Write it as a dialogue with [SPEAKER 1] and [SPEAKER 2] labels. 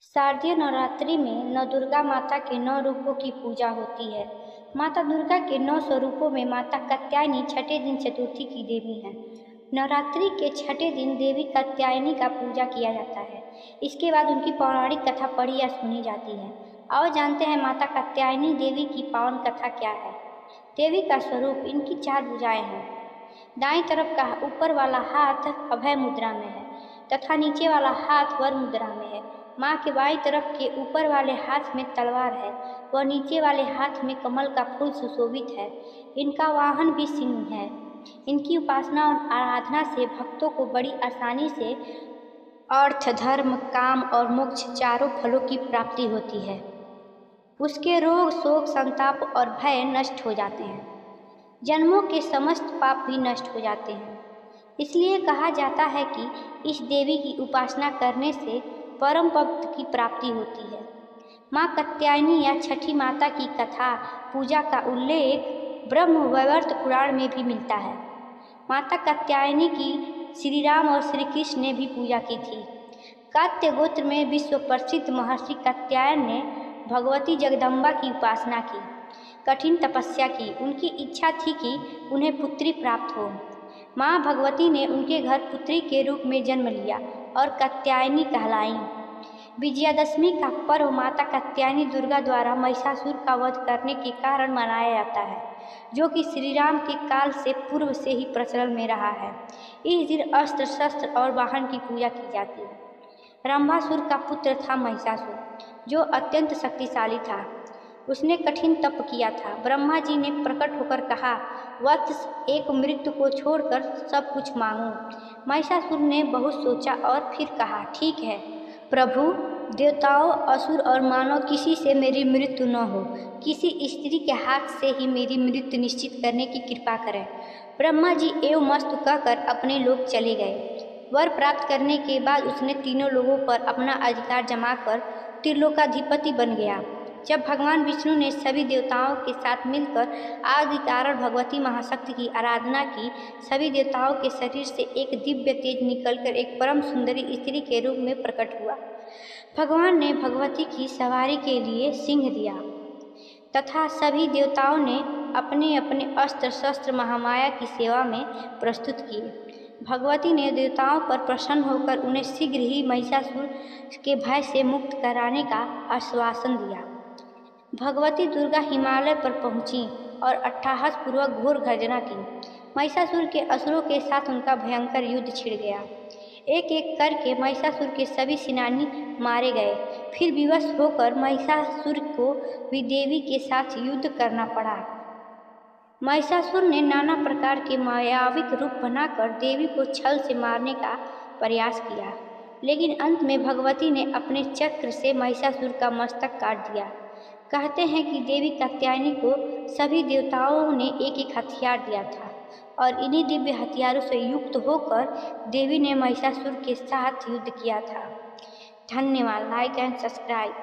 [SPEAKER 1] शारदीय नवरात्रि में नौ दुर्गा माता के 9 रूपों की पूजा होती है। माता दुर्गा के 9 स्वरूपों में माता कात्यायनी छठे दिन चतुर्थी की देवी हैं। नवरात्रि के छठे दिन देवी कात्यायनी का पूजा किया जाता है। इसके बाद उनकी पौराणिक कथा पढ़ी या सुनी जाती है। आओ जानते हैं माता कात्यायनी देवी की पावन कथा क्या है। देवी का स्वरूप, इनकी 4 भुजाएं हैं। दाईं तरफ का ऊपर वाला हाथ अभय मुद्रा में है तथा नीचे वाला हाथ वर मुद्रा में है। माँ के बाईं तरफ के ऊपर वाले हाथ में तलवार है व नीचे वाले हाथ में कमल का फूल सुशोभित है। इनका वाहन भी सिंह है। इनकी उपासना और आराधना से भक्तों को बड़ी आसानी से अर्थ, धर्म, काम और मोक्ष चारों फलों की प्राप्ति होती है। उसके रोग, शोक, संताप और भय नष्ट हो जाते हैं। जन्मों के समस्त पाप भी नष्ट हो जाते हैं। इसलिए कहा जाता है कि इस देवी की उपासना करने से परम पद की प्राप्ति होती है। माँ कात्यायनी या छठी माता की कथा पूजा का उल्लेख ब्रह्म वैवर्त पुराण में भी मिलता है। माता कात्यायनी की श्री राम और श्री कृष्ण ने भी पूजा की थी। कात्य गोत्र में विश्व प्रसिद्ध महर्षि कात्यायन ने भगवती जगदम्बा की उपासना की, कठिन तपस्या की। उनकी इच्छा थी कि उन्हें पुत्री प्राप्त हो। माँ भगवती ने उनके घर पुत्री के रूप में जन्म लिया और कात्यायनी कहलाईं। विजयादशमी का पर्व माता कात्यायनी दुर्गा द्वारा महिषासुर का वध करने के कारण मनाया जाता है, जो कि श्री राम के काल से पूर्व से ही प्रचलन में रहा है। इस दिन अस्त्र शस्त्र और वाहन की पूजा की जाती है। रंभासुर का पुत्र था महिषासुर, जो अत्यंत शक्तिशाली था। उसने कठिन तप किया था। ब्रह्मा जी ने प्रकट होकर कहा, वत्स, एक मृत्यु को छोड़कर सब कुछ मांगो। महिषासुर ने बहुत सोचा और फिर कहा, ठीक है प्रभु, देवताओं, असुर और मानव किसी से मेरी मृत्यु न हो। किसी स्त्री के हाथ से ही मेरी मृत्यु निश्चित करने की कृपा करें। ब्रह्मा जी एवं मस्त कहकर अपने लोक चले गए। वर प्राप्त करने के बाद उसने तीनों लोगों पर अपना अधिकार जमाकर त्रिलोकाधिपति बन गया। जब भगवान विष्णु ने सभी देवताओं के साथ मिलकर आदि कारण भगवती महाशक्ति की आराधना की, सभी देवताओं के शरीर से एक दिव्य तेज निकलकर एक परम सुंदरी स्त्री के रूप में प्रकट हुआ। भगवान ने भगवती की सवारी के लिए सिंह दिया तथा सभी देवताओं ने अपने अपने अस्त्र शस्त्र महामाया की सेवा में प्रस्तुत किए। भगवती ने देवताओं पर प्रसन्न होकर उन्हें शीघ्र ही महिषासुर के भय से मुक्त कराने का आश्वासन दिया। भगवती दुर्गा हिमालय पर पहुंची और अट्टहास पूर्वक घोर गर्जना की। महिषासुर के असुरों के साथ उनका भयंकर युद्ध छिड़ गया। एक एक करके महिषासुर के सभी सेनानी मारे गए। फिर विवश होकर महिषासुर को भी देवी के साथ युद्ध करना पड़ा। महिषासुर ने नाना प्रकार के मायाविक रूप बनाकर देवी को छल से मारने का प्रयास किया, लेकिन अंत में भगवती ने अपने चक्र से महिषासुर का मस्तक काट दिया। कहते हैं कि देवी कात्यायनी को सभी देवताओं ने एक एक हथियार दिया था और इन्हीं दिव्य हथियारों से युक्त होकर देवी ने महिषासुर के साथ युद्ध किया था। धन्यवाद। Like and subscribe.